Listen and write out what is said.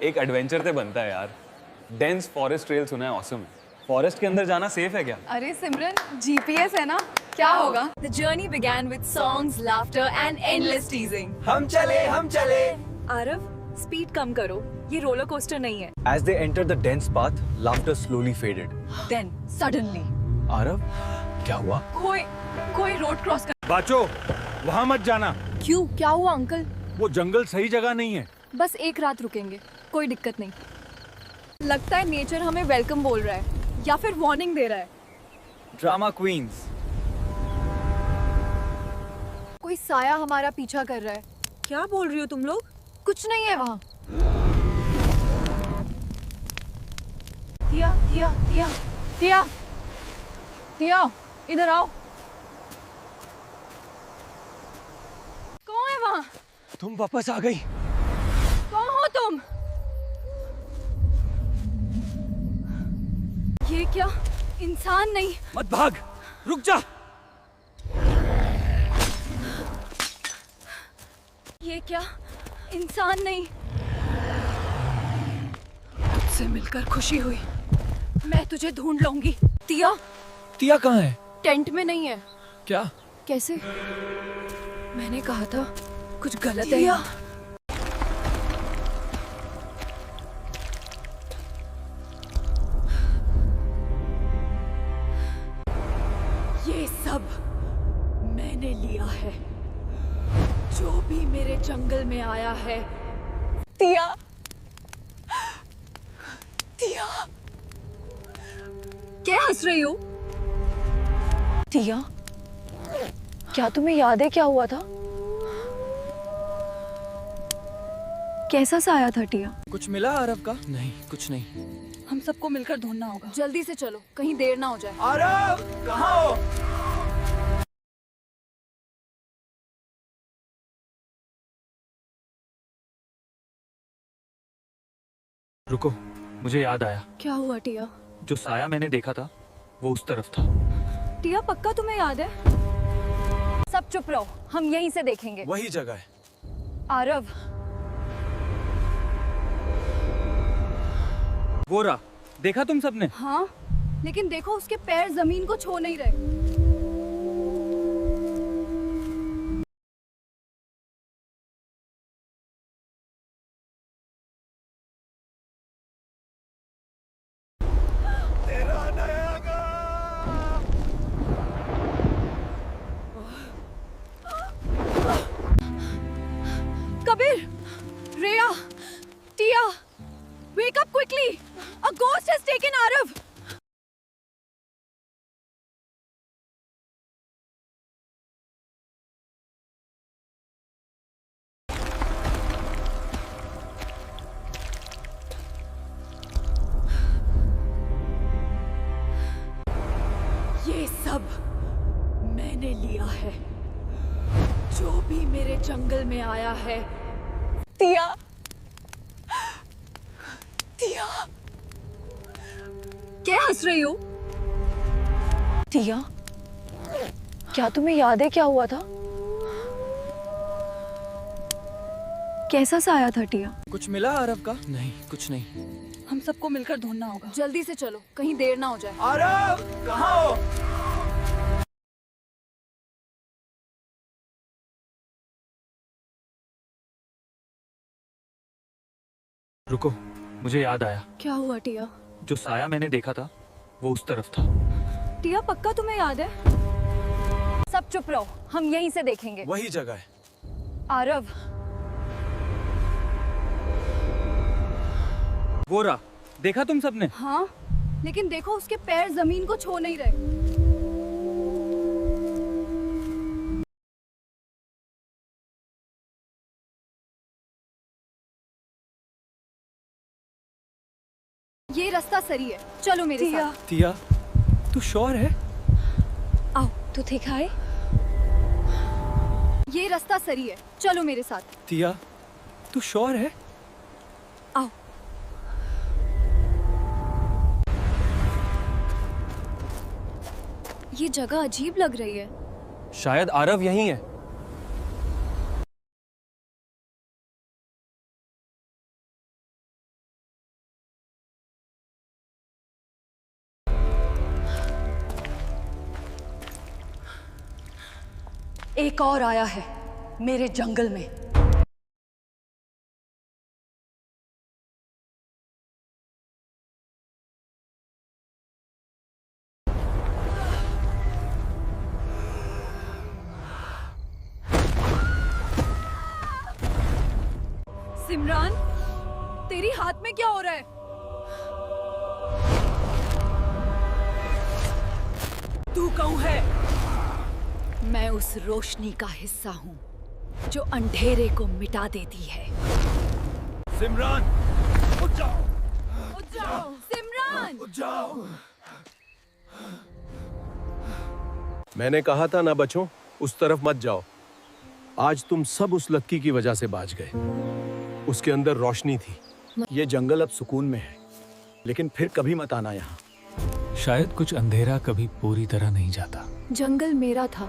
एक एडवेंचर तो बनता है यार। डेंस फॉरेस्ट ट्रेल सुना है, ऑसम है। फॉरेस्ट के अंदर जाना सेफ है क्या? अरे सिमरन, जीपीएस है ना, क्या होगा? The journey began with songs, laughter and endless teasing. हम चले। आरव, स्पीड कम करो, ये रोलर कोस्टर नहीं है। As they entered the dense path, laughter slowly faded. Then suddenly, Aarav, क्या हुआ? कोई रोड क्रॉस कर। बाचो, वहाँ मत जाना। क्यों, क्या हुआ अंकल? वो जंगल सही जगह नहीं है। बस एक रात रुकेंगे, कोई दिक्कत नहीं। लगता है नेचर हमें वेलकम बोल रहा है या फिर वार्निंग दे रहा है। Drama queens. कोई साया हमारा पीछा कर रहा है। क्या बोल रही हो तुम लोग? कुछ नहीं है वहाँ। टिया, इधर आओ। कौन है वहाँ? तुम वापस आ गई। कौन हो तुम? ये क्या इंसान नहीं? मत भाग, रुक जा। ये क्या इंसान नहीं? तुझसे मिलकर खुशी हुई। मैं तुझे ढूंढ लूंगी। टिया, टिया कहाँ है? टेंट में नहीं है। क्या? कैसे? मैंने कहा था कुछ गलत है यहाँ। ये सब मैंने लिया है, जो भी मेरे जंगल में आया है। टिया, टिया, क्या हंस रही हो? टिया, क्या तुम्हें याद है क्या हुआ था? कैसा सा आया था टिया? कुछ मिला आरव का? नहीं, कुछ नहीं। हम सबको मिलकर ढूंढना होगा। जल्दी से चलो, कहीं देर ना हो जाए। आरव, कहाँ हो? रुको, मुझे याद आया। क्या हुआ टिया? जो साया मैंने देखा था, वो उस तरफ था। टिया, पक्का तुम्हें याद है? सब चुप रहो, हम यहीं से देखेंगे। वही जगह है। आरव, वो रहा, देखा तुम सबने? हाँ, लेकिन देखो उसके पैर जमीन को छू नहीं रहे। कबीर, रेया, टिया, wake up quickly! A ghost has taken Arav! ये सब मैंने लिया है, जो भी मेरे जंगल में आया है। टिया, टिया, क्या हंस रही हो? टिया, क्या तुम्हें याद है क्या हुआ था? कैसा सा आया था टिया? कुछ मिला आरव का? नहीं, कुछ नहीं। हम सबको मिलकर ढूंढना होगा। जल्दी से चलो, कहीं देर ना हो जाए। आरव, कहाँ हो? रुको, मुझे याद आया। क्या हुआ टिया? जो साया मैंने देखा था, वो उस तरफ था। टिया, पक्का तुम्हें याद है? सब चुप रहो, हम यहीं से देखेंगे। वही जगह है। आरव, वो रहा, देखा तुम सबने? हाँ, लेकिन देखो उसके पैर जमीन को छू नहीं रहे। ये रास्ता सही है, चलो मेरे साथ। टिया, तू श्योर है? आओ, तू दिखाए। ये रास्ता सही है, चलो मेरे साथ। टिया, तू श्योर है? आओ। ये जगह अजीब लग रही है। शायद आरव यहीं है। एक और आया है मेरे जंगल में। सिमरान, तेरी हाथ में क्या हो रहा है? तू कौन है? मैं उस रोशनी का हिस्सा हूँ जो अंधेरे को मिटा देती है। सिमरान, उठ जाओ। उठ जाओ, सिमरान! उठ जाओ। मैंने कहा था ना बच्चों, उस तरफ मत जाओ। आज तुम सब उस लक्की की वजह से बाज गए। उसके अंदर रोशनी थी। ये जंगल अब सुकून में है, लेकिन फिर कभी मत आना यहाँ। शायद कुछ अंधेरा कभी पूरी तरह नहीं जाता। जंगल मेरा था,